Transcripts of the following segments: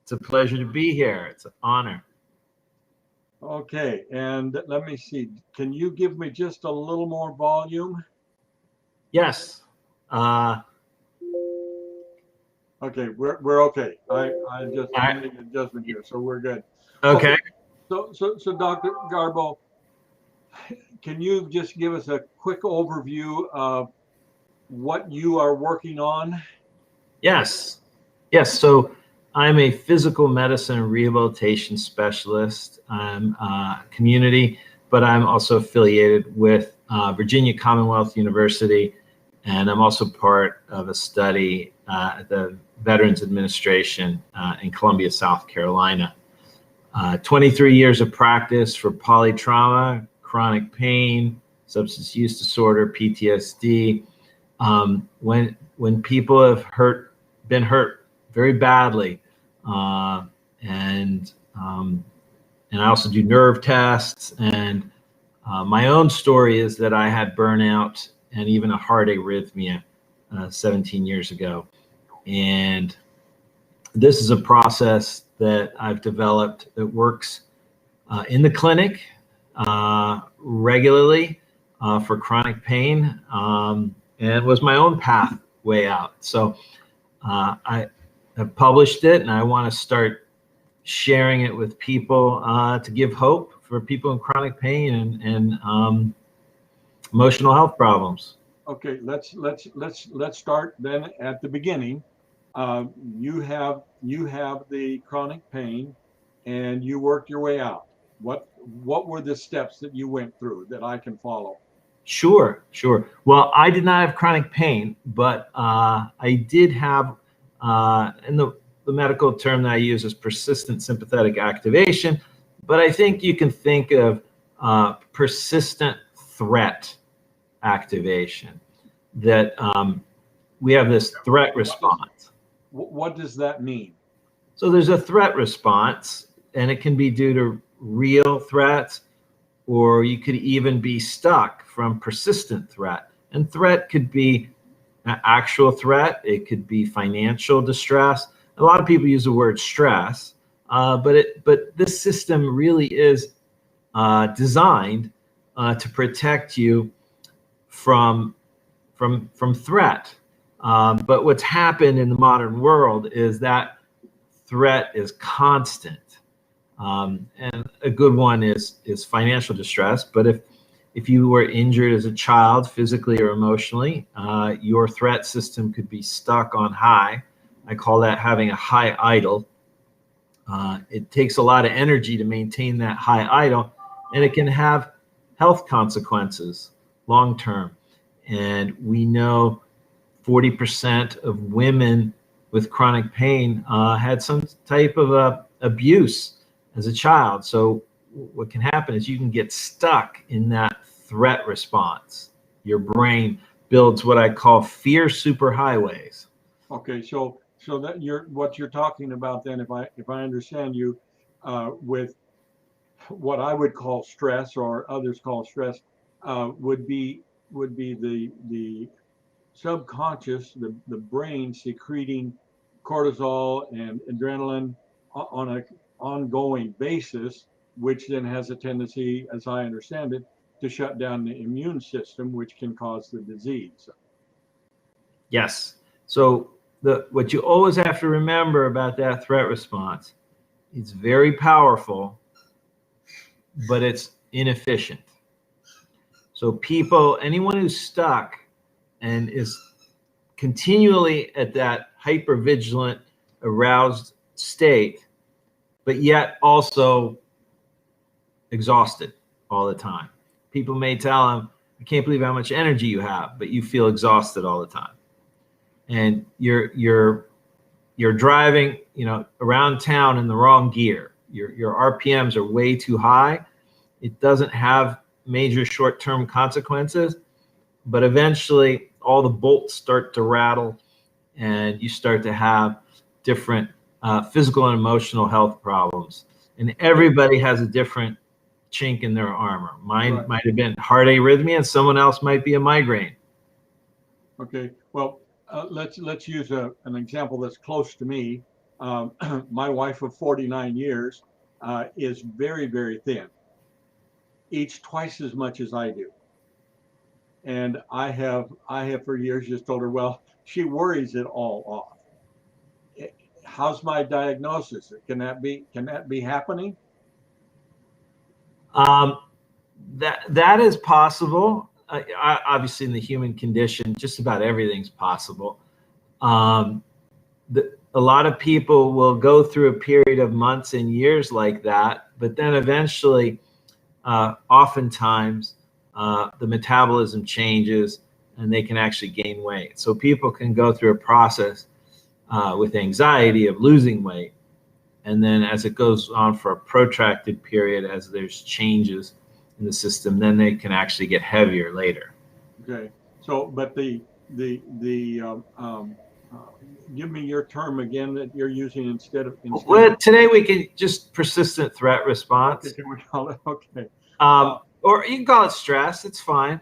It's a pleasure to be here. It's an honor. Okay, and let me see. Can you give me just a little more volume? Yes. Okay, we're okay. I just made an adjustment here, so we're good. Okay. So Dr. Gharbo, can you just give us a quick overview of what you are working on? Yes. So I'm a physical medicine and rehabilitation specialist. I'm community, but I'm also affiliated with Virginia Commonwealth University, and I'm also part of a study at the Veterans Administration in Columbia, South Carolina. 23 years of practice for polytrauma, chronic pain, substance use disorder, PTSD. When people have been hurt very badly, and I also do nerve tests. And my own story is that I had burnout and even a heart arrhythmia 17 years ago. And this is a process that I've developed that works in the clinic regularly for chronic pain, and was my own pathway out. So I have published it, and I want to start sharing it with people to give hope for people in chronic pain and emotional health problems. Okay, let's start then at the beginning. You have the chronic pain, and you worked your way out. What were the steps that you went through that I can follow? Sure. Well, I did not have chronic pain, but I did have, and the medical term that I use is persistent sympathetic activation, but I think you can think of persistent threat activation, that we have this threat response. What does that mean? So there's a threat response, and it can be due to real threats, or you could even be stuck from persistent threat. And threat could be an actual threat. It could be financial distress. A lot of people use the word stress, but this system really is designed to protect you from threat. But what's happened in the modern world is that threat is constant. And a good one is financial distress. But if you were injured as a child, physically or emotionally, your threat system could be stuck on high. I call that having a high idle. It takes a lot of energy to maintain that high idle, and it can have health consequences long term. And we know 40% of women with chronic pain had some type of abuse as a child. So what can happen is you can get stuck in that threat response. Your brain builds what I call fear superhighways. Okay, so that what you're talking about then, if I understand you, with what I would call stress or others call stress, would be the subconscious, the brain secreting cortisol and adrenaline on an ongoing basis, which then has a tendency, as I understand it, to shut down the immune system, which can cause the disease. Yes. So what you always have to remember about that threat response, it's very powerful, but it's inefficient. So anyone who's stuck and is continually at that hypervigilant, aroused state, but yet also exhausted all the time. People may tell them, I can't believe how much energy you have, but you feel exhausted all the time. And you're driving, around town in the wrong gear. Your RPMs are way too high. It doesn't have major short-term consequences, but eventually all the bolts start to rattle, and you start to have different physical and emotional health problems. And everybody has a different chink in their armor. Mine might have been heart arrhythmia, and someone else might be a migraine. Okay, well, let's use an example that's close to me. My wife of 49 years is very, very thin, eats twice as much as I do. And I have for years just told her, well, she worries it all off. How's my diagnosis? Can that be happening? That is possible. Obviously, in the human condition, just about everything's possible. A lot of people will go through a period of months and years like that, but then eventually, oftentimes, the metabolism changes and they can actually gain weight. So people can go through a process with anxiety of losing weight. And then as it goes on for a protracted period, as there's changes in the system, then they can actually get heavier later. Okay. So, but give me your term again that you're using instead of. Well, today we can just persistent threat response. Okay, can we call it? Okay. Or you can call it stress. It's fine.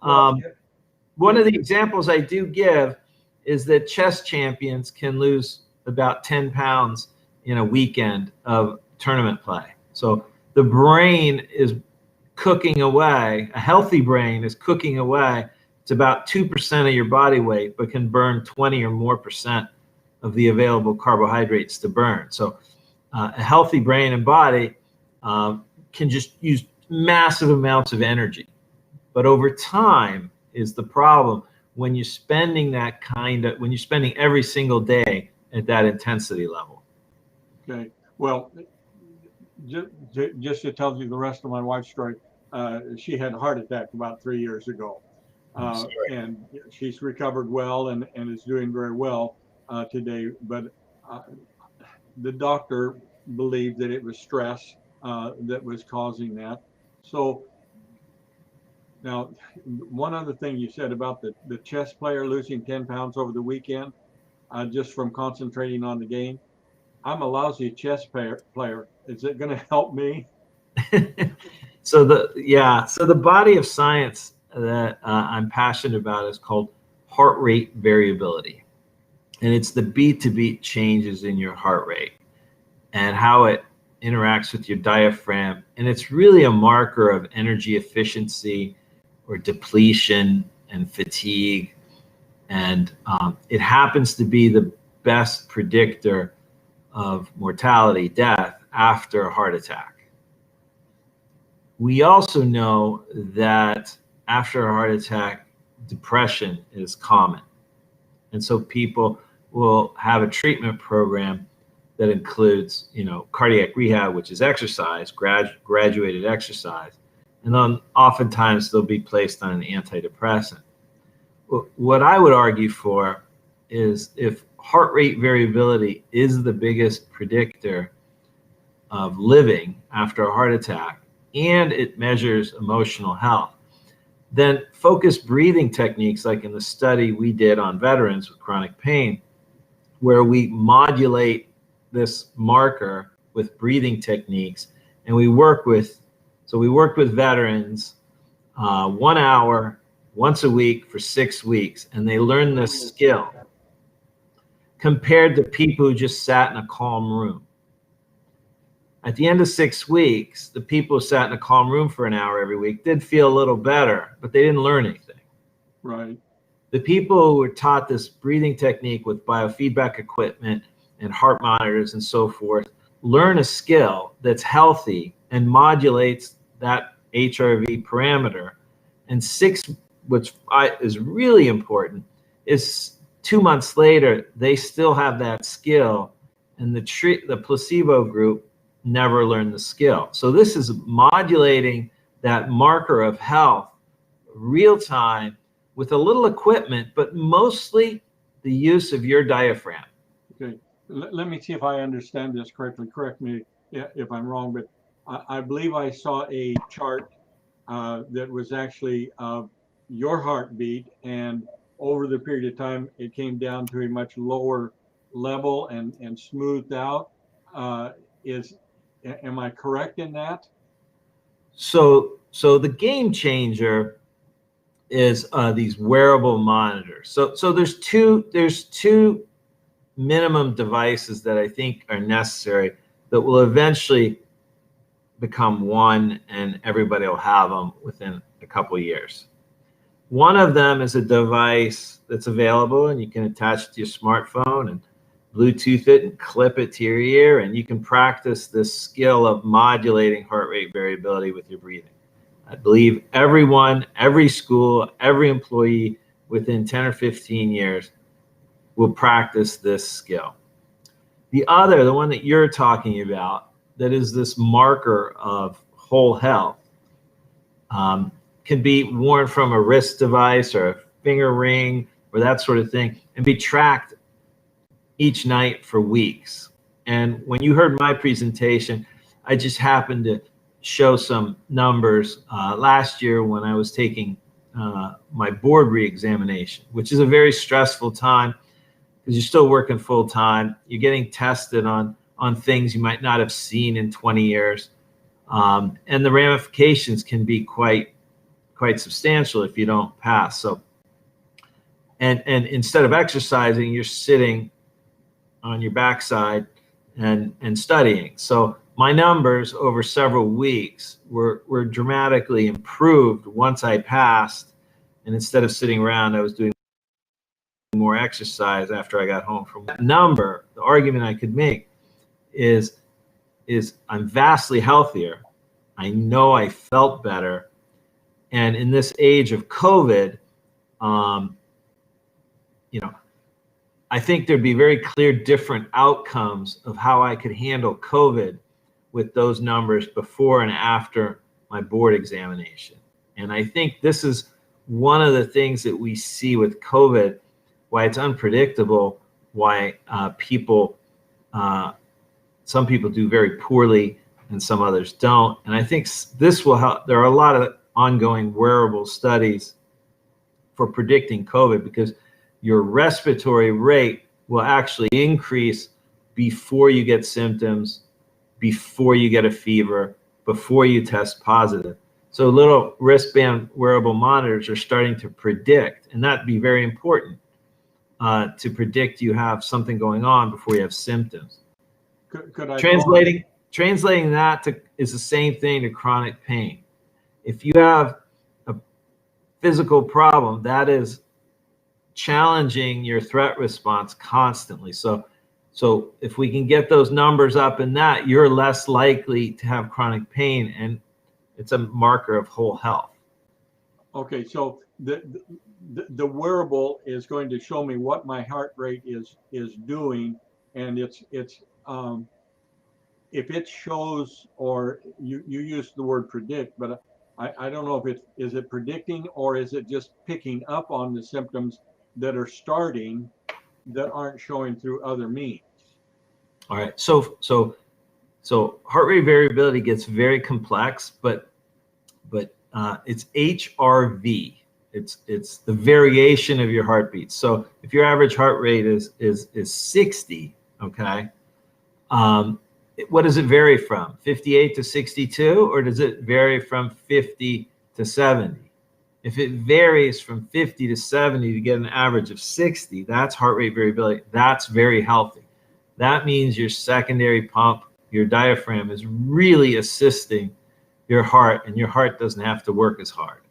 One of the examples I do give is that chess champions can lose about 10 pounds in a weekend of tournament play. So the brain is cooking away. A healthy brain is cooking away. It's about 2% of your body weight, but can burn 20 or more % of the available carbohydrates to burn. So a healthy brain and body can just use massive amounts of energy. But over time is the problem when you're spending when you're spending every single day at that intensity level. Okay. Well, just to tell you the rest of my wife's story, she had a heart attack about 3 years ago. And she's recovered well and is doing very well today. But the doctor believed that it was stress that was causing that. So now, one other thing you said about the chess player losing 10 pounds over the weekend, just from concentrating on the game. I'm a lousy chess player. Is it going to help me? So the body of science that I'm passionate about is called heart rate variability. And it's the beat to beat changes in your heart rate and how it interacts with your diaphragm. And it's really a marker of energy efficiency or depletion and fatigue. And it happens to be the best predictor of mortality, death after a heart attack. We also know that after a heart attack, depression is common. And so people will have a treatment program that includes, cardiac rehab, which is exercise, graduated exercise. And then oftentimes they'll be placed on an antidepressant. What I would argue for is if heart rate variability is the biggest predictor of living after a heart attack, and it measures emotional health, then focused breathing techniques, like in the study we did on veterans with chronic pain, where we modulate this marker with breathing techniques, and we worked with veterans 1 hour once a week for 6 weeks, and they learned this skill compared to people who just sat in a calm room. At the end of 6 weeks, the people who sat in a calm room for an hour every week did feel a little better, but they didn't learn anything. Right. The people who were taught this breathing technique with biofeedback equipment and heart monitors and so forth learn a skill that's healthy and modulates that HRV parameter. And which is really important, is 2 months later, they still have that skill, and the placebo group never learned the skill. So this is modulating that marker of health real time with a little equipment, but mostly the use of your diaphragm. Okay, let me see if I understand this correctly. Correct me if I'm wrong, but I believe I saw a chart that was actually your heartbeat, and over the period of time, it came down to a much lower level and smoothed out. Am I correct in that? So the game changer is these wearable monitors. So there's two minimum devices that I think are necessary that will eventually become one, and everybody will have them within a couple of years. One of them is a device that's available and you can attach it to your smartphone and Bluetooth it and clip it to your ear, and you can practice this skill of modulating heart rate variability with your breathing. I believe everyone, every school, every employee within 10 or 15 years will practice this skill. The other, the one that you're talking about, that is this marker of whole health, can be worn from a wrist device or a finger ring or that sort of thing, and be tracked each night for weeks. And when you heard my presentation, I just happened to show some numbers last year when I was taking my board re-examination, which is a very stressful time because you're still working full time. You're getting tested on things you might not have seen in 20 years. And the ramifications can be quite substantial if you don't pass. So, and instead of exercising, you're sitting on your backside and studying. So my numbers over several weeks were dramatically improved once I passed. And instead of sitting around, I was doing more exercise after I got home from that number. The argument I could make is I'm vastly healthier. I know I felt better. And in this age of COVID, I think there'd be very clear different outcomes of how I could handle COVID with those numbers before and after my board examination. And I think this is one of the things that we see with COVID, why it's unpredictable, why some people do very poorly and some others don't. And I think this will help. There are a lot of ongoing wearable studies for predicting COVID, because your respiratory rate will actually increase before you get symptoms, before you get a fever, before you test positive. So little wristband wearable monitors are starting to predict, and that'd be very important, to predict you have something going on before you have symptoms. Could I translating that is the same thing to chronic pain. If you have a physical problem, that is challenging your threat response constantly. So if we can get those numbers up in that, you're less likely to have chronic pain, and it's a marker of whole health. Okay, so the wearable is going to show me what my heart rate is doing, and it's if it shows, or you use the word predict, but I don't know if is it predicting, or is it just picking up on the symptoms that are starting that aren't showing through other means. All right, so heart rate variability gets very complex, but it's HRV. It's the variation of your heartbeat. So if your average heart rate is 60, okay, what does it vary from? 58 to 62, or does it vary from 50 to 70? If it varies from 50 to 70 to get an average of 60, that's heart rate variability. That's very healthy. That means your secondary pump, your diaphragm, is really assisting your heart, and your heart doesn't have to work as hard.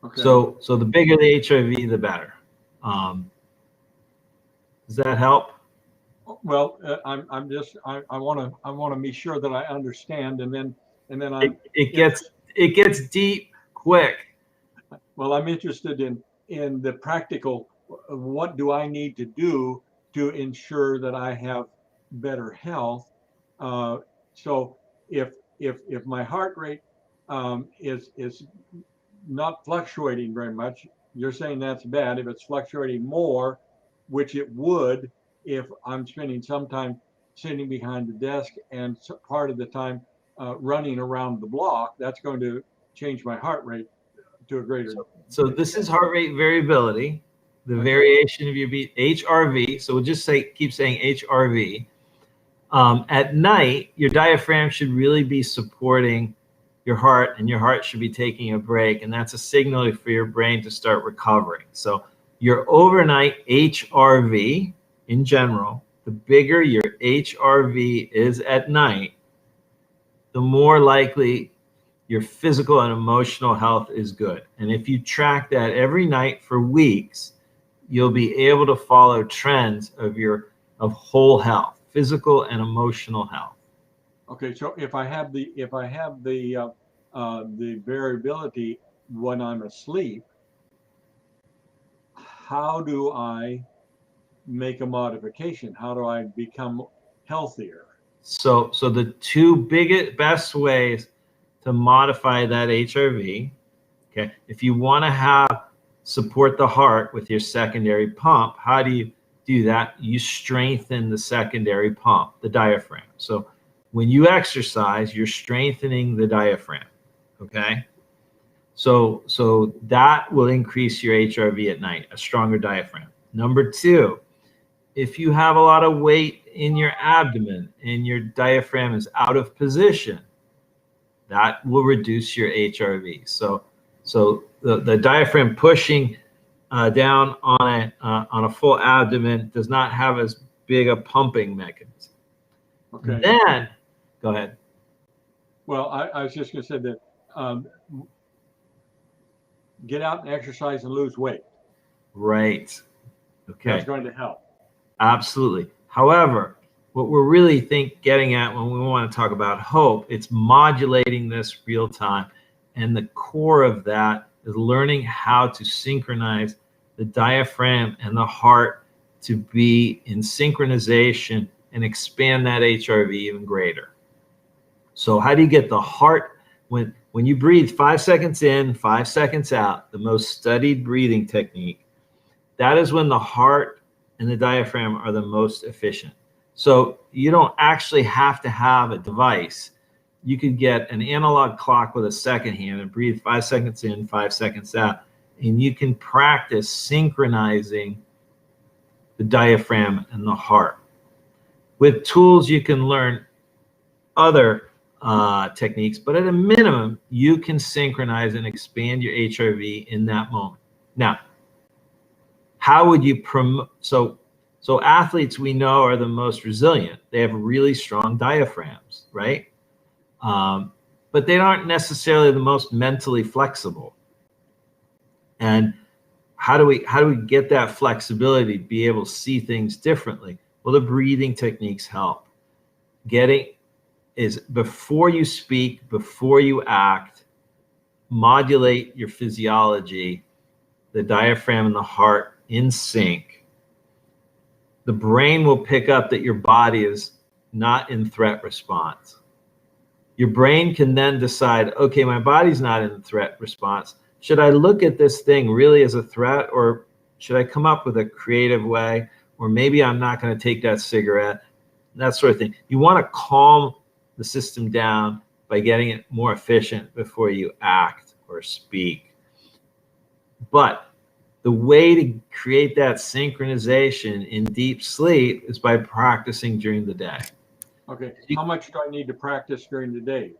Okay. So the bigger the HRV, the better. Does that help? Well, I want to be sure that I understand, and then it gets deep quick. Well, I'm interested in the practical. What do I need to do to ensure that I have better health? So if my heart rate is not fluctuating very much, you're saying that's bad. If it's fluctuating more, which it would if I'm spending some time sitting behind the desk and part of the time running around the block, that's going to change my heart rate to a greater. So this is heart rate variability, the variation of your beat, HRV. So we'll just keep saying HRV. At night, your diaphragm should really be supporting your heart, and your heart should be taking a break, and that's a signal for your brain to start recovering. So your overnight HRV in general, the bigger your HRV is at night, the more likely your physical and emotional health is good. And if you track that every night for weeks, you'll be able to follow trends of whole health, physical and emotional health. Okay, so if I have the variability when I'm asleep, how do I make a modification? How do I become healthier? So the two best ways to modify that HRV, okay, if you want to support the heart with your secondary pump, how do you do that? You strengthen the secondary pump, the diaphragm. So when you exercise, you're strengthening the diaphragm, okay? So that will increase your HRV at night, a stronger diaphragm. Number two, if you have a lot of weight in your abdomen and your diaphragm is out of position, that will reduce your HRV. So the diaphragm pushing down on a full abdomen does not have as big a pumping mechanism. Okay. Then, go ahead. Well, I was just going to say that get out and exercise and lose weight. Right. Okay. That's going to help. Absolutely. However, what we're really getting at when we want to talk about hope, it's modulating this real time. And the core of that is learning how to synchronize the diaphragm and the heart to be in synchronization and expand that HRV even greater. So how do you get the heart, when you breathe 5 seconds in, 5 seconds out, the most studied breathing technique, that is when the heart and the diaphragm are the most efficient. So you don't actually have to have a device. You could get an analog clock with a second hand and breathe 5 seconds in, 5 seconds out, and you can practice synchronizing the diaphragm and the heart. With tools, you can learn other techniques, but at a minimum, you can synchronize and expand your HRV in that moment. Now, how would you promote? So athletes we know are the most resilient. They have really strong diaphragms, right? But they aren't necessarily the most mentally flexible. And how do we get that flexibility to be able to see things differently? Well, the breathing techniques help. Is before you speak, before you act, modulate your physiology, the diaphragm and the heart in sync. The brain will pick up that your body is not in threat response. Your brain can then decide, okay, my body's not in threat response. Should I look at this thing really as a threat, or should I come up with a creative way, or maybe I'm not going to take that cigarette, that sort of thing. You want to calm the system down by getting it more efficient before you act or speak. But the way to create that synchronization in deep sleep is by practicing during the day. Okay. How much do I need to practice during the day?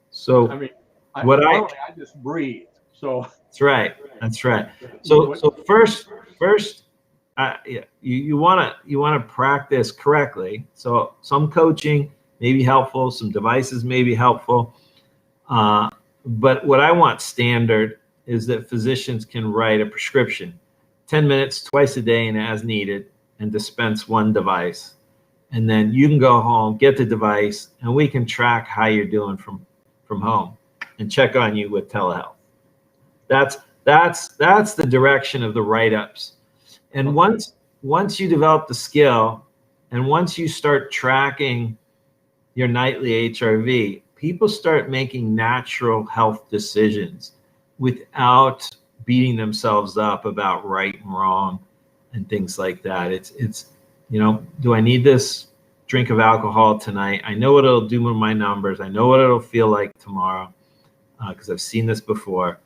So I mean, I just breathe. So that's right. That's right. So first, you want to practice correctly. So some coaching may be helpful, some devices may be helpful, but what I want standard is that physicians can write a prescription, 10 minutes twice a day and as needed, and dispense one device. And then you can go home, get the device, and we can track how you're doing from home and check on you with telehealth. That's the direction of the write-ups. And okay. once you develop the skill, and once you start tracking your nightly HRV, people start making natural health decisions without beating themselves up about right and wrong and things like that. It's do I need this drink of alcohol tonight? I know what it'll do with my numbers. I know what it'll feel like tomorrow because I've seen this before.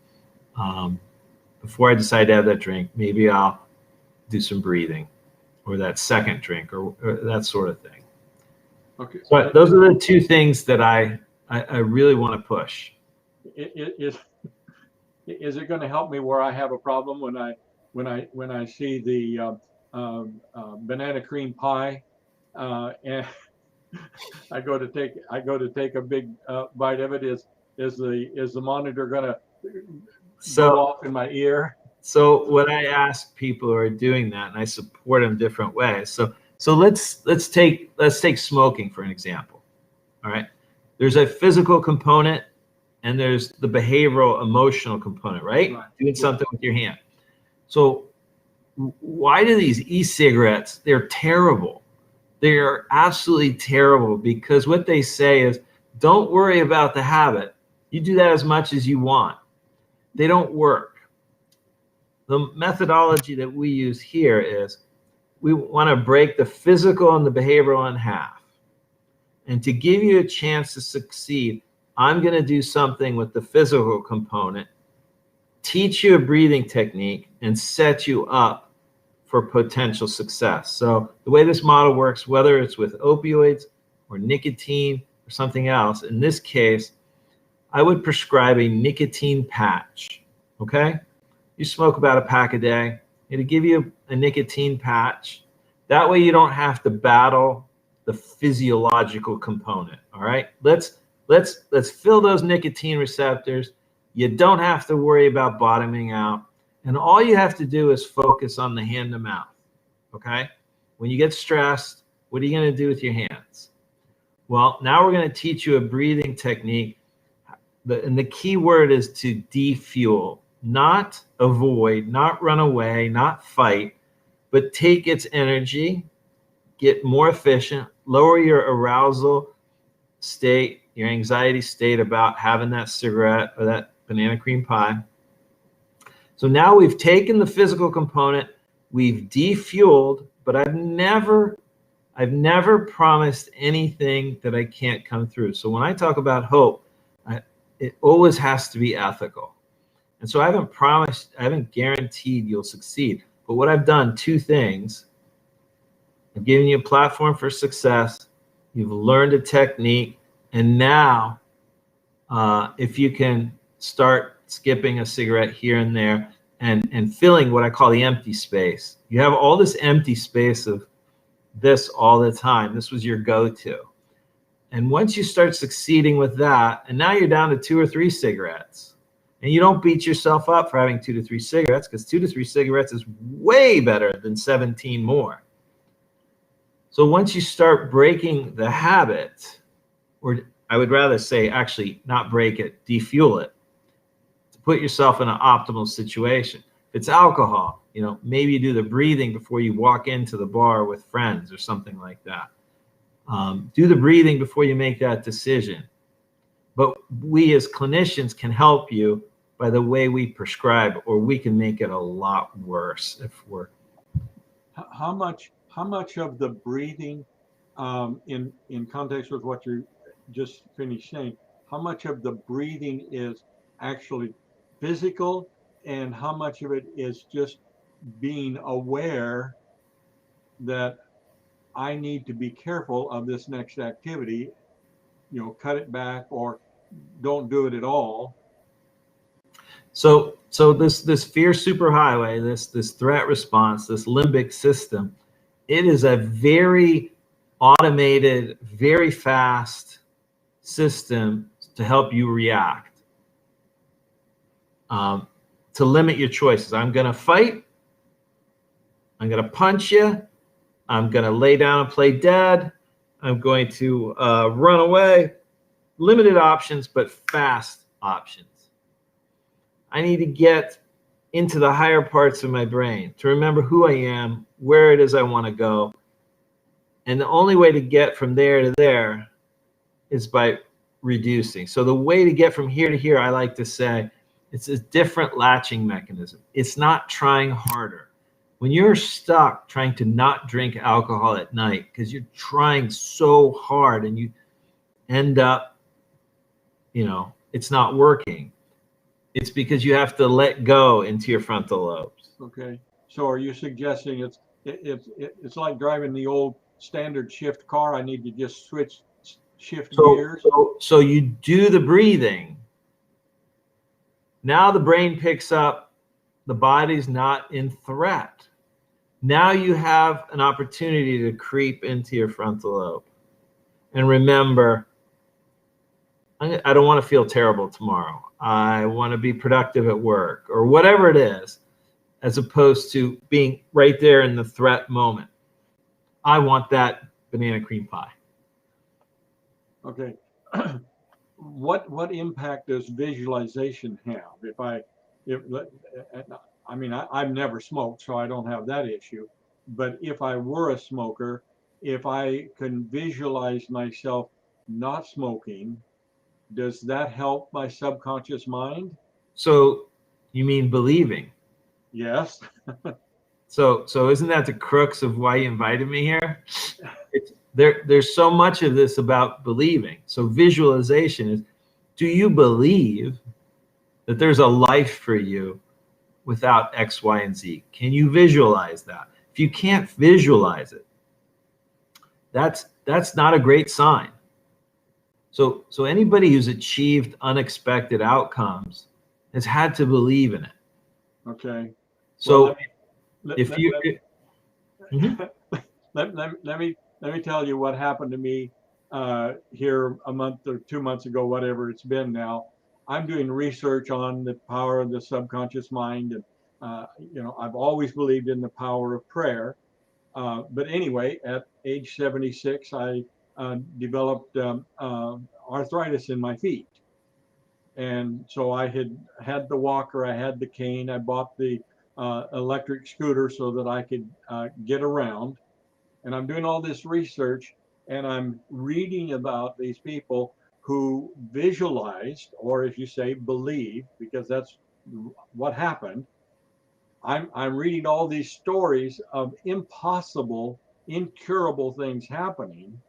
Before I decide to have that drink, maybe I'll do some breathing or that second drink or that sort of thing. Okay. So those are the two things that I really want to push. Is it going to help me where I have a problem when I see the banana cream pie, and I go to take a big bite of it. Is the monitor gonna go off in my ear? So what I ask people who are doing that, and I support them different ways. So let's take smoking for an example. All right, there's a physical component, and there's the behavioral emotional component, right? Doing something with your hand. So why do these e-cigarettes? They're terrible. They are absolutely terrible, because what they say is, don't worry about the habit. You do that as much as you want. They don't work. The methodology that we use here is we want to break the physical and the behavioral in half. And to give you a chance to succeed, I'm going to do something with the physical component, teach you a breathing technique, and set you up for potential success. So the way this model works, whether it's with opioids or nicotine or something else, in this case, I would prescribe a nicotine patch, okay? You smoke about a pack a day. It'll give you a nicotine patch. That way you don't have to battle the physiological component, all right? Let's fill those nicotine receptors. You don't have to worry about bottoming out. And all you have to do is focus on the hand to mouth, okay? When you get stressed, what are you going to do with your hands? Well, now we're going to teach you a breathing technique. And the key word is to defuel, not avoid, not run away, not fight, but take its energy, get more efficient, lower your arousal state, your anxiety state about having that cigarette or that banana cream pie. So now we've taken the physical component, we've defueled, but I've never promised anything that I can't come through. So when I talk about hope, it always has to be ethical. And so I haven't guaranteed you'll succeed. But what I've done, two things. I've given you a platform for success. You've learned a technique. And now, if you can start skipping a cigarette here and there and filling what I call the empty space. You have all this empty space of this all the time. This was your go-to. And once you start succeeding with that, and now you're down to 2 or 3 cigarettes, and you don't beat yourself up for having 2 to 3 cigarettes, because 2 to 3 cigarettes is way better than 17 more. So once you start breaking the habit, or I would rather say actually not break it, defuel it, to put yourself in an optimal situation. If it's alcohol, maybe you do the breathing before you walk into the bar with friends or something like that. Do the breathing before you make that decision. But we as clinicians can help you by the way we prescribe, or we can make it a lot worse if we're. How much of the breathing, in context with what you just finished saying, how much of the breathing is actually physical, and how much of it is just being aware that I need to be careful of this next activity, cut it back or don't do it at all? So this fear superhighway, this threat response, this limbic system, it is a very automated, very fast system to help you react, to limit your choices. I'm going to fight. I'm going to punch you. I'm going to lay down and play dead. I'm going to run away. Limited options, but fast options. I need to get into the higher parts of my brain to remember who I am, where it is I want to go. And the only way to get from there to there is by reducing. So the way to get from here to here, I like to say, it's a different latching mechanism. It's not trying harder. When you're stuck trying to not drink alcohol at night because you're trying so hard and you end up, it's not working, it's because you have to let go into your frontal lobes. Okay. So are you suggesting it's like driving the old standard shift car? I need to just shift gears? So you do the breathing. Now the brain picks up the body's not in threat. Now you have an opportunity to creep into your frontal lobe. And remember, I don't want to feel terrible tomorrow. I want to be productive at work, or whatever it is, as opposed to being right there in the threat moment. I want that banana cream pie. Okay. What impact does visualization have? I mean, I've never smoked, so I don't have that issue. But if I were a smoker, if I can visualize myself not smoking, does that help my subconscious mind? So you mean believing? Yes. So isn't that the crux of why you invited me here? There's so much of this about believing. So visualization is, do you believe that there's a life for you without X, Y, and Z? Can you visualize that? If you can't visualize it, that's not a great sign. So anybody who's achieved unexpected outcomes has had to believe in it. Okay. So well, if you let me tell you what happened to me here a month or 2 months ago, whatever it's been now. I'm doing research on the power of the subconscious mind, and I've always believed in the power of prayer. But anyway, at age 76, I developed arthritis in my feet. And so I had the walker, I had the cane, I bought the electric scooter so that I could get around. And I'm doing all this research, and I'm reading about these people who visualized, or if you say believe, because that's what happened. I'm reading all these stories of impossible, incurable things happening.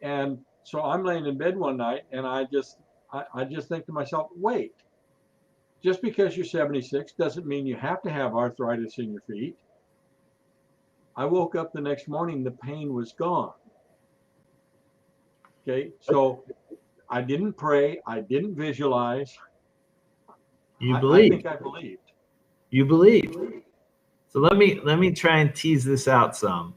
And so I'm laying in bed one night, and I just think to myself, wait, just because you're 76 doesn't mean you have to have arthritis in your feet. I woke up the next morning, the pain was gone. Okay, so I didn't pray, I didn't visualize. you I believe, think I believed. you believe. So let me try and tease this out some.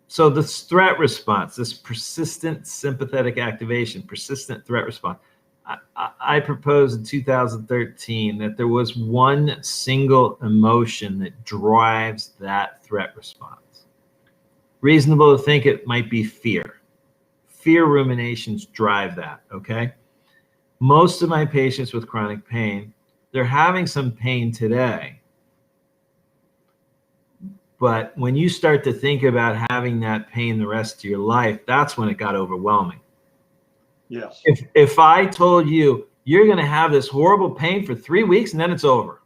So the threat response, this persistent sympathetic activation, persistent threat response, I proposed in 2013 that there was one single emotion that drives that threat response. Reasonable to think it might be fear. Fear ruminations drive that, okay? Most of my patients with chronic pain, they're having some pain today. But when you start to think about having that pain the rest of your life, that's when it got overwhelming. Yes. If I told you you're going to have this horrible pain for 3 weeks and then it's over,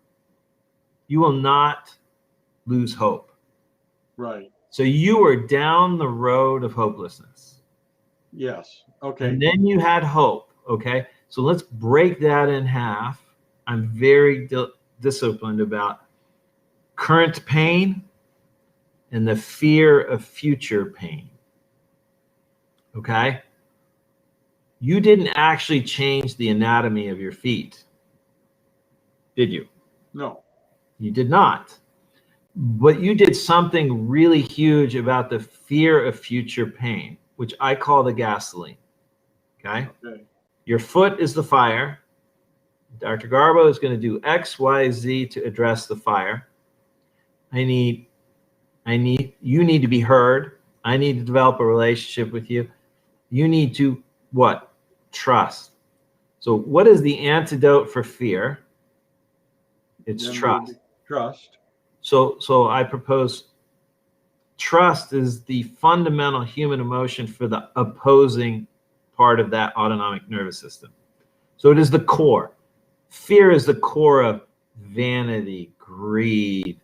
you will not lose hope. Right. So you were down the road of hopelessness. Yes. Okay. And then you had hope. Okay. So let's break that in half. I'm very disciplined about current pain and the fear of future pain. Okay. You didn't actually change the anatomy of your feet, did you? No. You did not. But you did something really huge about the fear of future pain, which I call the gasoline. Okay? Okay. Your foot is the fire. Dr. Gharbo is going to do X, Y, Z to address the fire. You need to be heard. I need to develop a relationship with you. You need to what? Trust. So what is the antidote for fear? It's Then trust. Trust. So I propose trust is the fundamental human emotion for the opposing part of that autonomic nervous system. So it is the core. Fear is the core of vanity, greed,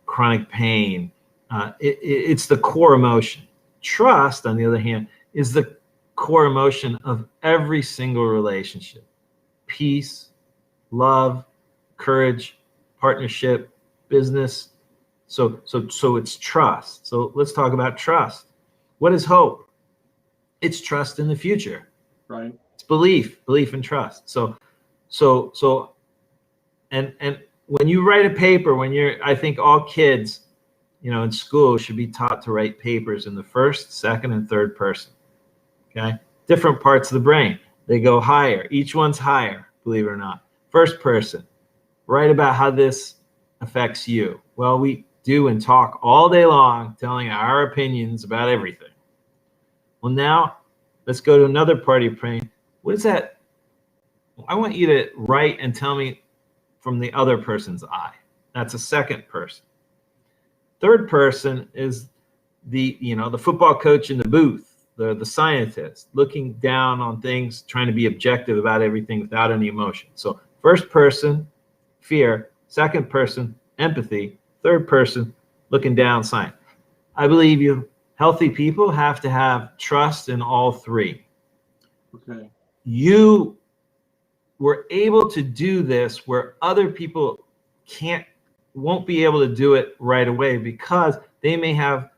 chronic pain. It's the core emotion. Trust, on the other hand, is the core emotion of every single relationship. Peace, love, courage, partnership, business. So it's trust. So let's talk about trust. What is hope? It's trust in the future. Right. It's belief and trust. And when you write a paper, I think all kids, in school should be taught to write papers in the first, second, and third person. Okay, different parts of the brain, they go higher. Each one's higher, believe it or not. First person, write about how this affects you. Well, we do and talk all day long, telling our opinions about everything. Well, now let's go to another part of your brain. What is that? I want you to write and tell me from the other person's eye. That's a second person. Third person is the football coach in the booth, the scientist, looking down on things, trying to be objective about everything without any emotion. So first person, fear. Second person, empathy. Third person, looking down, science. I believe healthy people have to have trust in all three. Okay. You were able to do this where other people won't be able to do it right away because they may have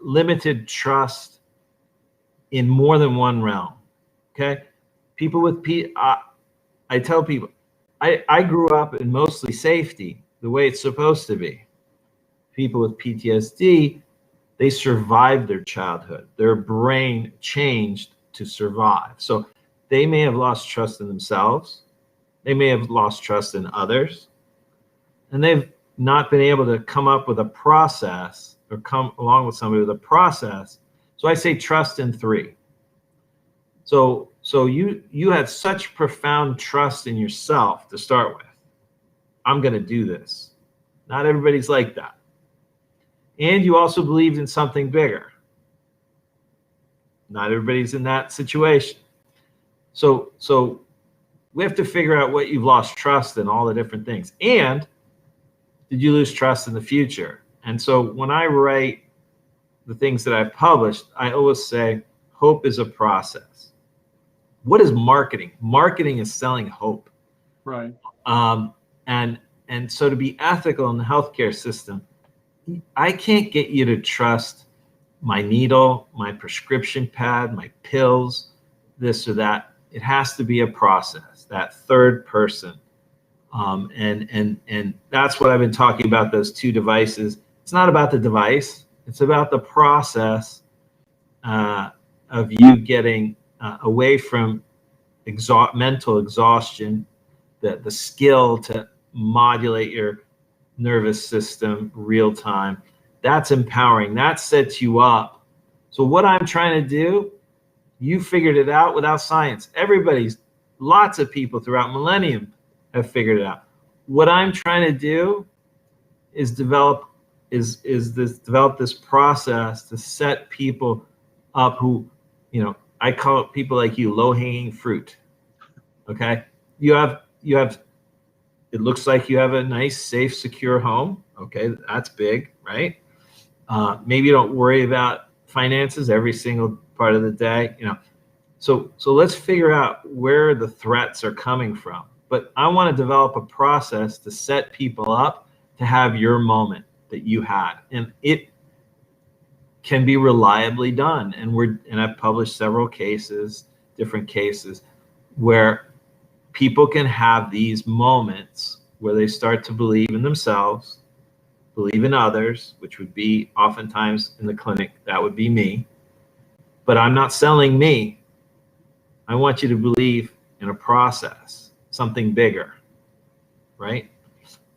limited trust in more than one realm. Okay, people with I tell people, I grew up in mostly safety, the way it's supposed to be. People with PTSD, they survived their childhood. Their brain changed to survive. So they may have lost trust in themselves. They may have lost trust in others. And they've not been able to come up with a process or come along with somebody with a process. So I say trust in three. So you had such profound trust in yourself to start with. I'm going to do this. Not everybody's like that. And you also believed in something bigger. Not everybody's in that situation. So we have to figure out what you've lost trust in, all the different things. And did you lose trust in the future? And so when I write the things that I've published, I always say, hope is a process. What is marketing? Marketing is selling hope. Right. And so to be ethical in the healthcare system, I can't get you to trust my needle, my prescription pad, my pills, this or that. It has to be a process, that third person. And that's what I've been talking about, those two devices. It's not about the device. It's about the process of you getting away from mental exhaustion, the skill to modulate your nervous system real time. That's empowering. That sets you up. So what I'm trying to do, you figured it out without science. Lots of people throughout millennium have figured it out. What I'm trying to do is develop this process to set people up who, I call it people like you, low-hanging fruit. Okay, you have. It looks like you have a nice, safe, secure home. Okay, that's big, right? Maybe you don't worry about finances every single part of the day. So let's figure out where the threats are coming from. But I want to develop a process to set people up to have your moment that you had, and it can be reliably done. And I've published several cases, different cases, where people can have these moments where they start to believe in themselves, believe in others, which would be oftentimes in the clinic, that would be me. But I'm not selling me. I want you to believe in a process, something bigger, right?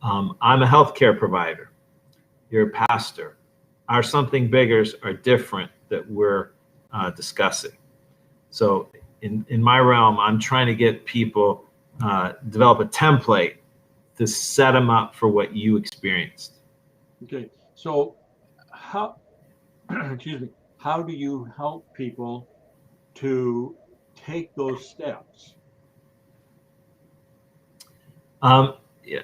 I'm a healthcare provider. You're a pastor. Our something biggers are different that we're discussing. So in my realm, I'm trying to get people develop a template to set them up for what you experienced. Okay. So how, excuse me, how do you help people to take those steps? Yeah,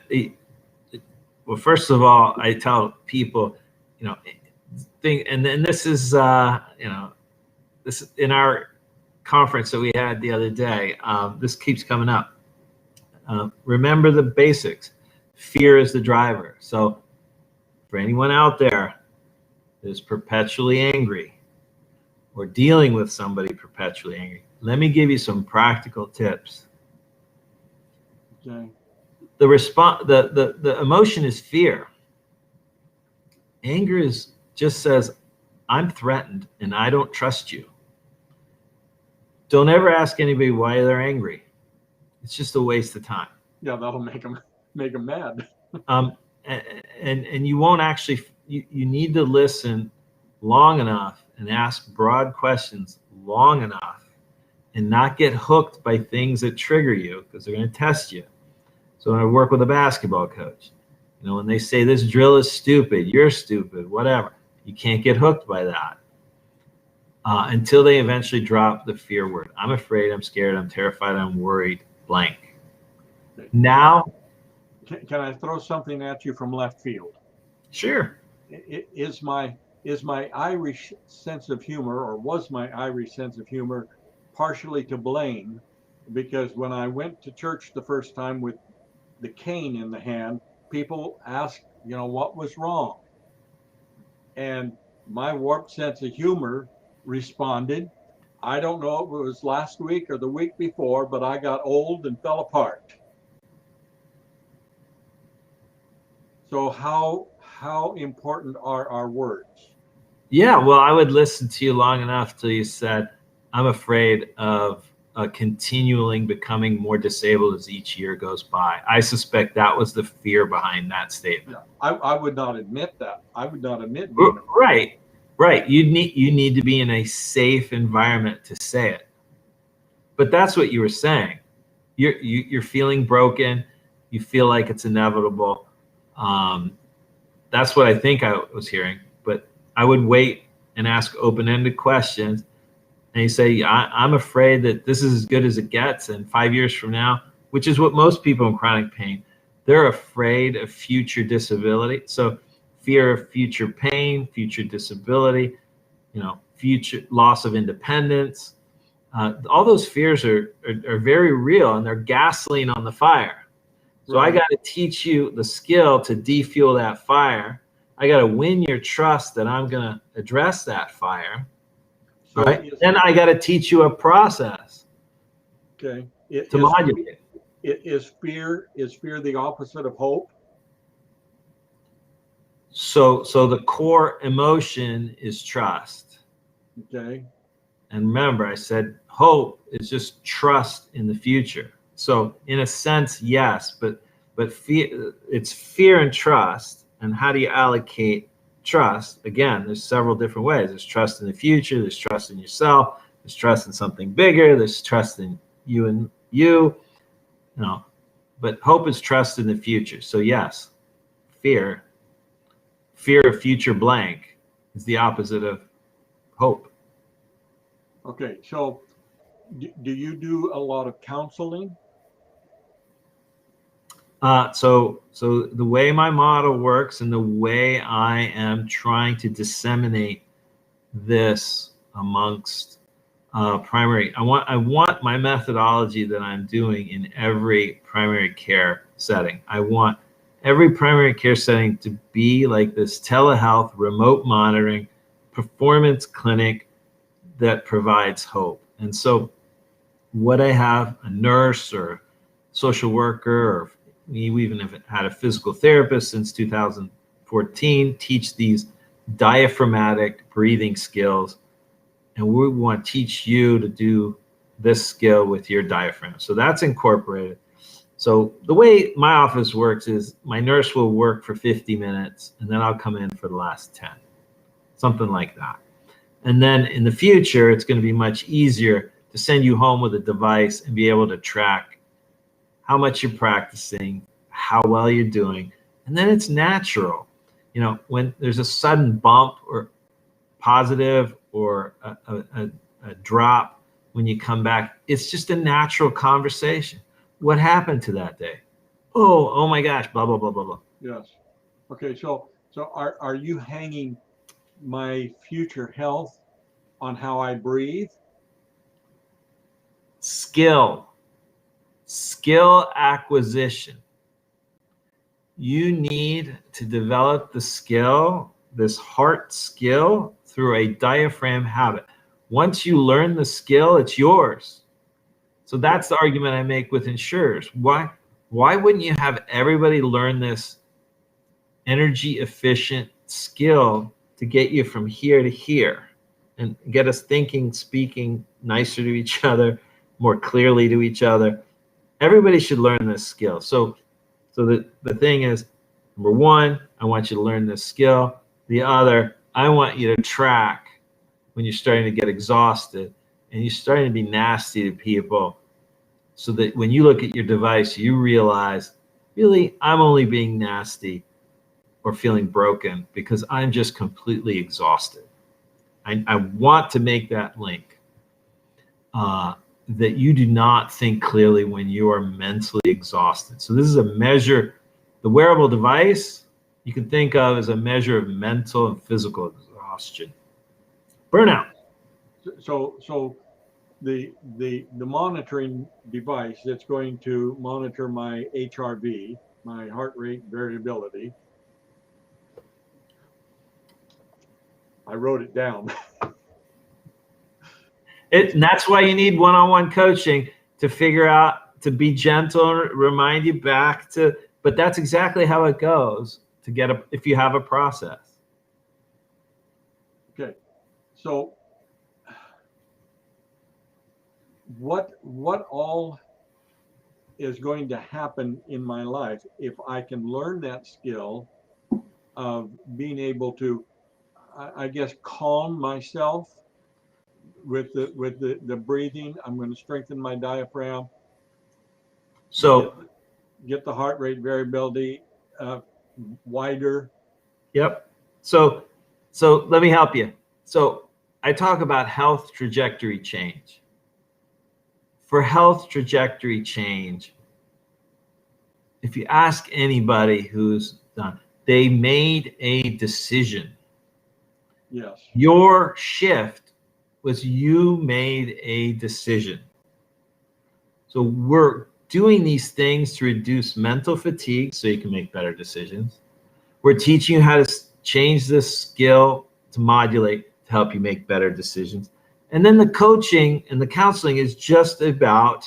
well, first of all, I tell people, and then this is, this in our conference that we had the other day. This keeps coming up. Remember the basics. Fear is the driver. So for anyone out there that's perpetually angry or dealing with somebody perpetually angry, let me give you some practical tips. Okay. the response, the emotion is fear. Anger just says, I'm threatened and I don't trust you. Don't ever ask anybody why they're angry. It's just a waste of time. Yeah, that'll make them mad. And you won't actually, you need to listen long enough and ask broad questions long enough and not get hooked by things that trigger you, because they're going to test you. So when I work with a basketball coach, you know, when they say this drill is stupid, you're stupid, whatever, you can't get hooked by that until they eventually drop the fear word. I'm afraid, I'm scared, I'm terrified, I'm worried, blank. Now, can I throw something at you from left field? Sure. Is my Irish sense of humor, or was my Irish sense of humor, partially to blame? Because when I went to church the first time with the cane in the hand, people asked, you know, what was wrong? And my warped sense of humor responded, I don't know if it was last week or the week before, but I got old and fell apart. So how important are our words? Yeah, well, I would listen to you long enough till you said, I'm afraid of continuing becoming more disabled as each year goes by. I suspect that was the fear behind that statement. Yeah, I would not admit that. I would not admit right. You need to be in a safe environment to say it. But that's what you were saying. You're feeling broken. You feel like it's inevitable. That's what I think I was hearing. But I would wait and ask open-ended questions. And you say, I'm afraid that this is as good as it gets. And 5 years from now, which is what most people in chronic pain, they're afraid of future disability. So fear of future pain, future disability, you know, future loss of independence. All those fears are very real, and they're gasoline on the fire. So I got to teach you the skill to defuel that fire. I got to win your trust that I'm going to address that fire. So right? Then I got to teach you a process. Okay. To modulate. Is fear the opposite of hope? So the core emotion is trust. Okay. And remember, I said hope is just trust in the future. So in a sense, yes, but fear, it's fear and trust. And how do you allocate trust? Again, there's several different ways. There's trust in the future. There's trust in yourself. There's trust in something bigger. There's trust in you and you. No, but hope is trust in the future. So yes, fear of future blank is the opposite of hope. Okay, so do you do a lot of counseling? So the way my model works and the way I am trying to disseminate this amongst primary, I want my methodology that I'm doing in every primary care setting. I want every primary care setting to be like this telehealth, remote monitoring, performance clinic that provides hope. And so what I have, a nurse or social worker, or we even have had a physical therapist since 2014 teach these diaphragmatic breathing skills. And we want to teach you to do this skill with your diaphragm. So that's incorporated. So the way my office works is my nurse will work for 50 minutes and then I'll come in for the last 10, something like that. And then in the future, it's going to be much easier to send you home with a device and be able to track how much you're practicing, how well you're doing. And then it's natural. You know, when there's a sudden bump or positive or a drop when you come back, it's just a natural conversation. What happened to that day? Oh my gosh, blah, blah, blah, blah, blah. Yes. Okay, so are you hanging my future health on how I breathe? Skill acquisition. You need to develop the skill, this heart skill, through a diaphragm habit. Once you learn the skill, it's yours. So that's the argument I make with insurers. Why Why wouldn't you have everybody learn this energy efficient skill to get you from here to here and get us thinking, speaking nicer to each other, more clearly to each other? Everybody should learn this skill. So the thing is, number one, I want you to learn this skill. The other, I want you to track when you're starting to get exhausted and you're starting to be nasty to people, so that when you look at your device, you realize, really, I'm only being nasty or feeling broken because I'm just completely exhausted. I want to make that link, that you do not think clearly when you are mentally exhausted. So this is a measure. The wearable device you can think of as a measure of mental and physical exhaustion. Burnout. So the monitoring device that's going to monitor my HRV, my heart rate variability. I wrote it down. And that's why you need one-on-one coaching to figure out, to be gentle and remind you back to, but that's exactly how it goes to get if you have a process. Okay. So what all is going to happen in my life if I can learn that skill of being able to, I guess, calm myself with the breathing? I'm going to strengthen my diaphragm. So get the heart rate variability wider. Yep. So let me help you. So I talk about health trajectory change. For health trajectory change, if you ask anybody who's done, they made a decision. Yes. Your shift was you made a decision. So we're doing these things to reduce mental fatigue so you can make better decisions. We're teaching you how to change this skill to modulate to help you make better decisions. And then the coaching and the counseling is just about,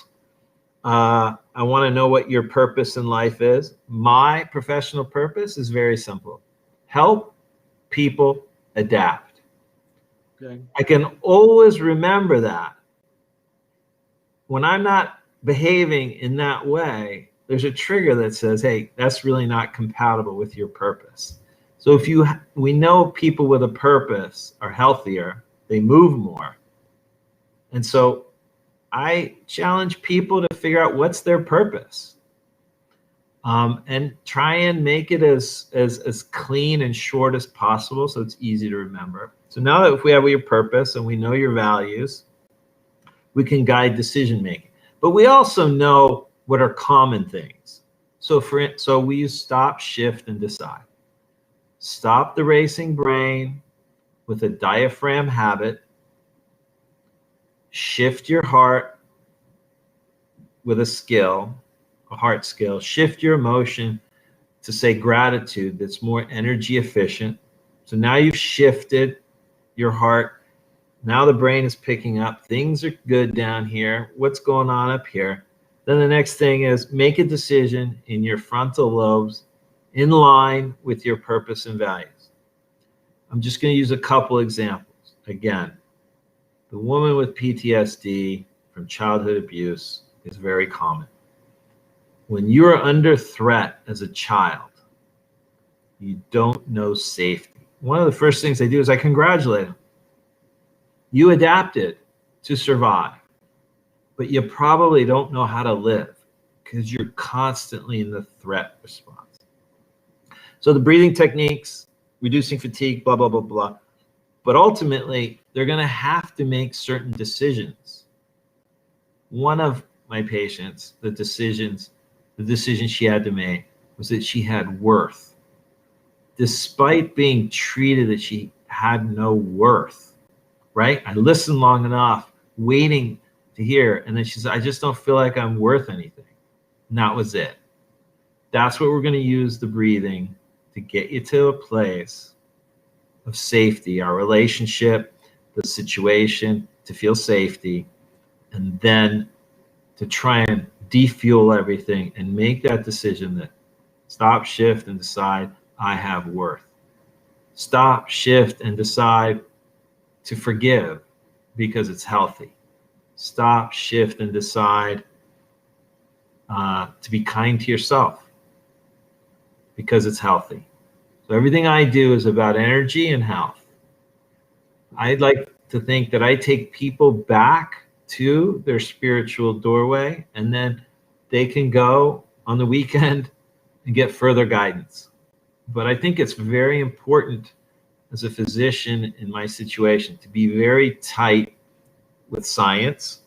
I want to know what your purpose in life is. My professional purpose is very simple. Help people adapt. Okay. I can always remember that. When I'm not behaving in that way, there's a trigger that says, hey, that's really not compatible with your purpose. So we know people with a purpose are healthier, they move more. And so I challenge people to figure out what's their purpose, and try and make it as clean and short as possible so it's easy to remember. So now that if we have your purpose and we know your values, we can guide decision making. But we also know what are common things. So we use stop, shift, and decide. Stop the racing brain with a diaphragm habit. Shift your heart with a skill, a heart skill. Shift your emotion to say gratitude that's more energy efficient. So now you've shifted your heart. Now the brain is picking up. Things are good down here. What's going on up here? Then the next thing is make a decision in your frontal lobes in line with your purpose and values. I'm just going to use a couple examples. Again, the woman with PTSD from childhood abuse is very common. When you are under threat as a child, you don't know safety. One of the first things I do is I congratulate them. You adapted to survive, but you probably don't know how to live because you're constantly in the threat response. So the breathing techniques, reducing fatigue, blah, blah, blah, blah. But ultimately, they're going to have to make certain decisions. One of my patients, the decision she had to make was that she had worth. Despite being treated that she had no worth, right? I listened long enough, waiting to hear. And then she said, I just don't feel like I'm worth anything. And that was it. That's what we're going to use the breathing to get you to a place of safety, our relationship, the situation, to feel safety, and then to try and defuel everything, and make that decision that stop, shift, and decide I have worth. Stop, shift, and decide to forgive because it's healthy. Stop, shift, and decide to be kind to yourself because it's healthy. So everything I do is about energy and health. I'd like to think that I take people back to their spiritual doorway, and then they can go on the weekend and get further guidance. But I think it's very important as a physician in my situation to be very tight with science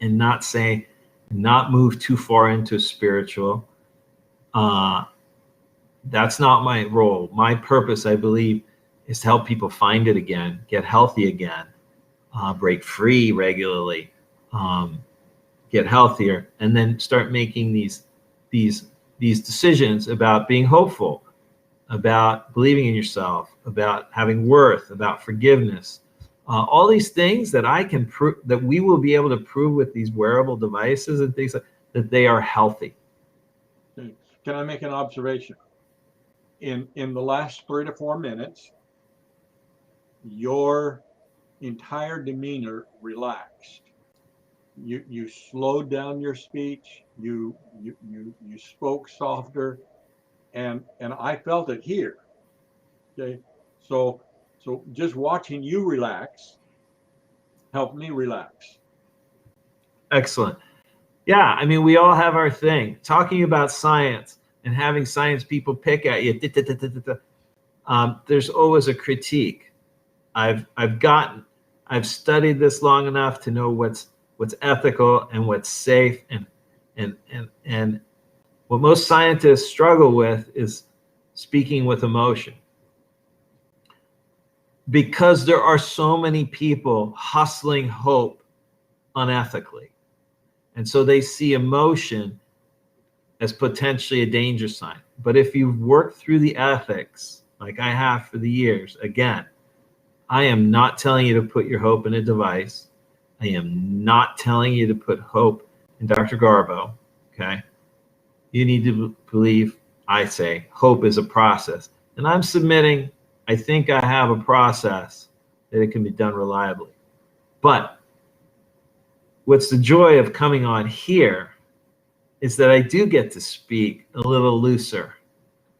and not move too far into spiritual. That's not my role. My purpose, I believe, is to help people find it again, get healthy again, break free regularly, get healthier, and then start making these decisions about being hopeful, about believing in yourself, about having worth, about forgiveness. All these things that I can prove, that we will be able to prove with these wearable devices and things that they are healthy. Can I make an observation? In the last 3 to 4 minutes, your entire demeanor relaxed. You slowed down your speech. You spoke softer, and I felt it here. Okay, so just watching you relax helped me relax. Excellent. Yeah, I mean, we all have our thing. Talking about science and having science people pick at you, there's always a critique. I've studied this long enough to know what's ethical and what's safe, and what most scientists struggle with is speaking with emotion, because there are so many people hustling hope unethically, and so they see emotion as potentially a danger sign. But if you've worked through the ethics like I have for the years, again, I am not telling you to put your hope in a device. I am not telling you to put hope in Dr. Gharbo, okay? You need to believe, I say, hope is a process. And I'm submitting, I think I have a process that it can be done reliably. But what's the joy of coming on here is that I do get to speak a little looser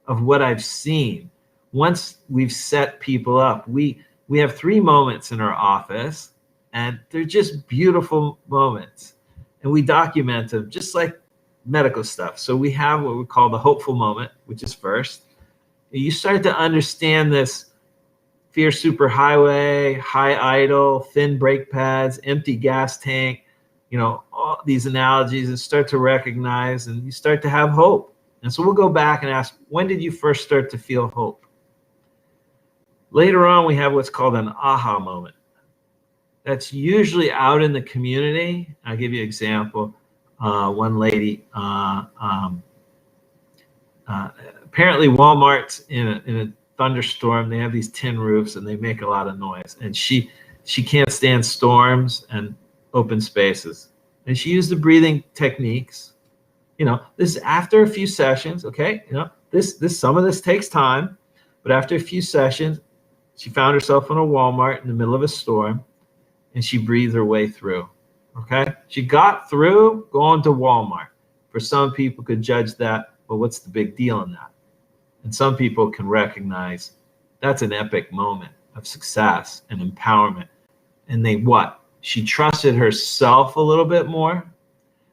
of what I've seen. Once we've set people up, we have 3 moments in our office, and they're just beautiful moments. And we document them just like medical stuff. So we have what we call the hopeful moment, which is first. You start to understand this fear superhighway, high idle, thin brake pads, empty gas tank, all these analogies, and start to recognize, and you start to have hope. And so we'll go back and ask, when did you first start to feel hope? Later on, we have what's called an aha moment. That's usually out in the community. I'll give you an example. One lady, apparently Walmart's in a thunderstorm. They have these tin roofs and they make a lot of noise. And she can't stand storms and open spaces. And she used the breathing techniques. This is after a few sessions, okay? This some of this takes time, but after a few sessions, she found herself in a Walmart in the middle of a storm, and she breathed her way through, okay? She got through going to Walmart. For some people could judge that, well, what's the big deal in that? And some people can recognize that's an epic moment of success and empowerment. And she trusted herself a little bit more.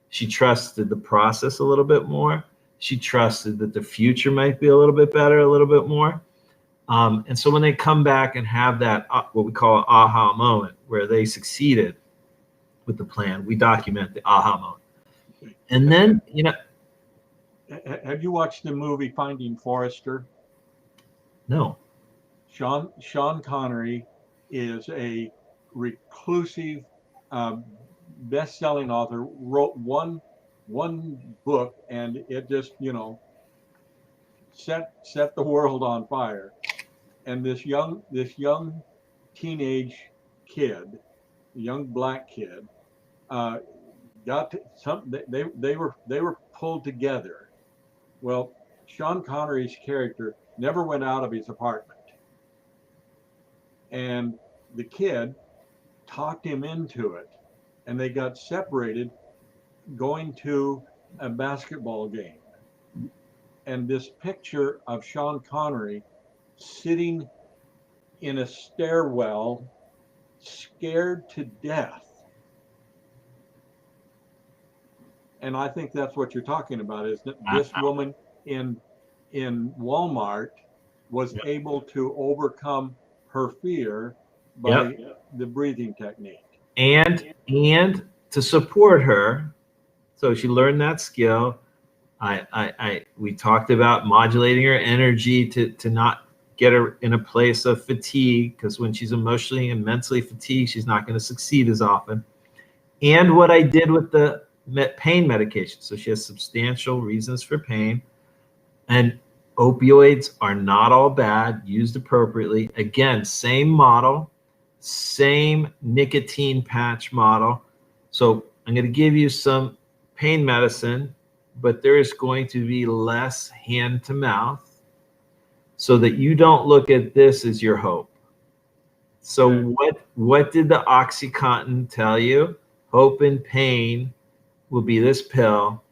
She trusted the process a little bit more. She trusted that the future might be a little bit better, a little bit more. And so when they come back and have that, what we call an aha moment, where they succeeded with the plan, we document the aha moment. And then, Have you watched the movie Finding Forrester? No. Sean Connery is a reclusive, best-selling author, wrote one book, and it just, set the world on fire. And this young teenage kid, young black kid, got to some, they were pulled together. Well, Sean Connery's character never went out of his apartment, and the kid talked him into it, and they got separated going to a basketball game. And this picture of Sean Connery sitting in a stairwell, scared to death. And I think that's what you're talking about, is that this woman in Walmart was able to overcome her fear by the breathing technique. And to support her, so she learned that skill. We talked about modulating her energy to not get her in a place of fatigue, because when she's emotionally and mentally fatigued, she's not going to succeed as often. And what I did with the pain medication. So she has substantial reasons for pain, and opioids are not all bad, used appropriately. Again, same model, same nicotine patch model. So I'm going to give you some pain medicine, but there is going to be less hand to mouth, so that you don't look at this as your hope. So what did the Oxycontin tell you? Hope and pain will be this pill.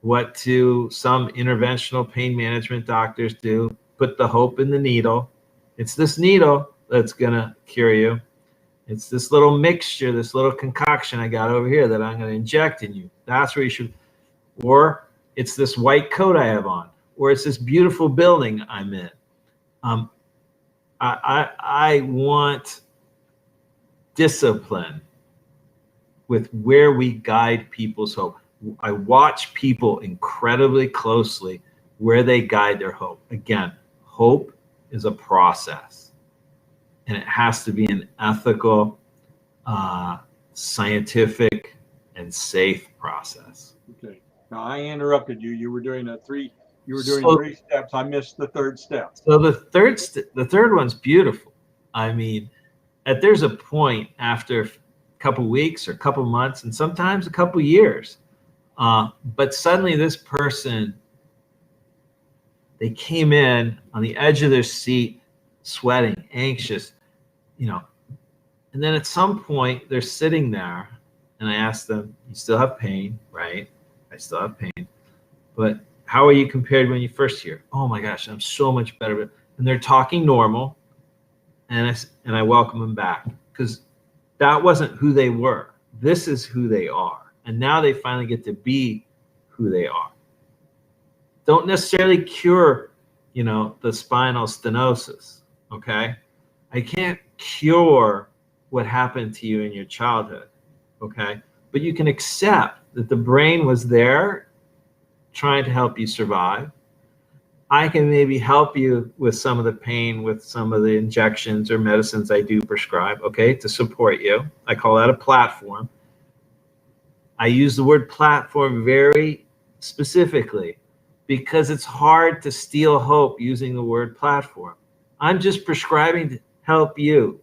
What do some interventional pain management doctors do? Put the hope in the needle. It's this needle that's going to cure you. It's this little mixture, this little concoction I got over here that I'm going to inject in you. That's where you should. Or it's this white coat I have on. Or it's this beautiful building I'm in. I want discipline with where we guide people's hope. I watch people incredibly closely where they guide their hope. Again, hope is a process, and it has to be an ethical, scientific, and safe process. Okay. Now I interrupted you. You were doing three steps. I missed the third step. So the third one's beautiful. I mean, there's a point after a couple weeks or a couple months, and sometimes a couple years, but suddenly this person, they came in on the edge of their seat, sweating, anxious, and then at some point they're sitting there, and I asked them, "You still have pain, right?" "I still have pain." "But how are you compared when you first here?" "Oh my gosh, I'm so much better." And they're talking normal, and I welcome them back, because that wasn't who they were. This is who they are, and now they finally get to be who they are. Don't necessarily cure, the spinal stenosis. Okay, I can't cure what happened to you in your childhood. Okay, but you can accept that the brain was there trying to help you survive. I can maybe help you with some of the pain with some of the injections or medicines I do prescribe, okay, to support you. I call that a platform. I use the word platform very specifically because it's hard to steal hope using the word platform. I'm just prescribing to help you.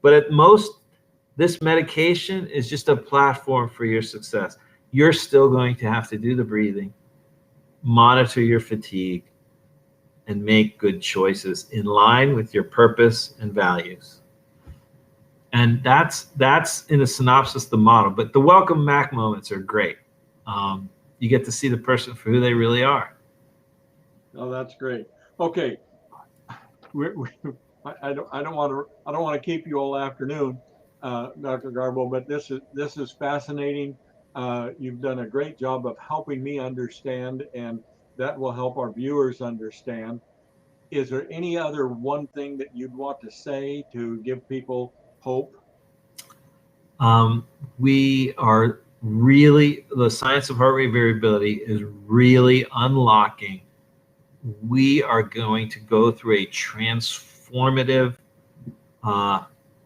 But at most, this medication is just a platform for your success. You're still going to have to do the breathing, monitor your fatigue, and make good choices in line with your purpose and values. And that's in a synopsis the model. But the welcome back moments are great. You get to see the person for who they really are. Oh, that's great. Okay, I don't want to keep you all afternoon, Dr. Gharbo, but this is fascinating. You've done a great job of helping me understand, and that will help our viewers understand. Is there any other one thing that you'd want to say to give people hope? We are really, the science of heart rate variability is really unlocking. We are going to go through a transformative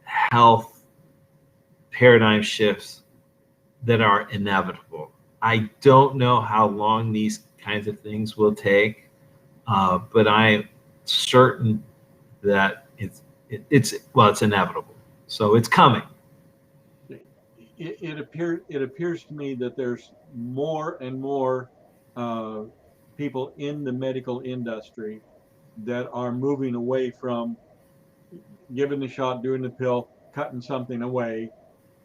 health paradigm shifts that are inevitable. I don't know how long these kinds of things will take, but I'm certain that it's inevitable. So it's coming. it appears to me that there's more and more people in the medical industry that are moving away from giving the shot, doing the pill, cutting something away,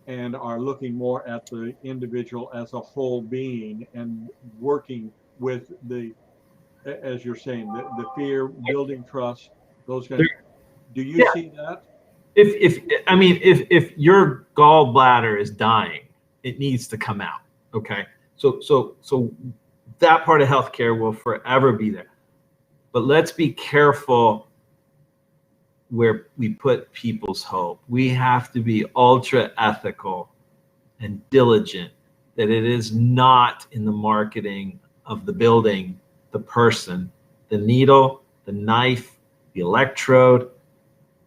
and are looking more at the individual as a whole being and working with the, as you're saying, the fear, building trust, those kinds. Do you Yeah. see that? If your gallbladder is dying, it needs to come out. Okay. So that part of healthcare will forever be there. But let's be careful where we put people's hope. We have to be ultra ethical and diligent that it is not in the marketing of the building, the person, the needle, the knife, the electrode.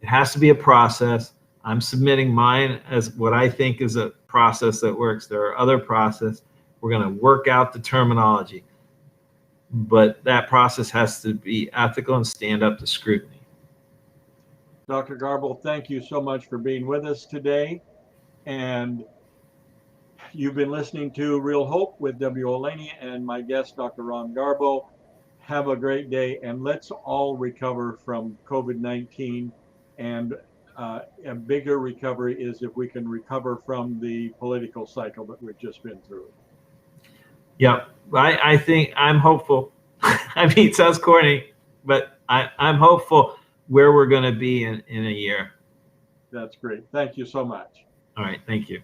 It has to be a process. I'm submitting mine as what I think is a process that works. There are other processes. We're going to work out the terminology, but that process has to be ethical and stand up to scrutiny. Dr. Gharbo, thank you so much for being with us today. And you've been listening to Real Hope with W. Olaney and my guest, Dr. Ron Gharbo. Have a great day, and let's all recover from COVID-19. And a bigger recovery is if we can recover from the political cycle that we've just been through. Yeah, I think I'm hopeful. I mean, it sounds corny, but I'm hopeful where we're going to be in a year. That's great. Thank you so much. All right. Thank you.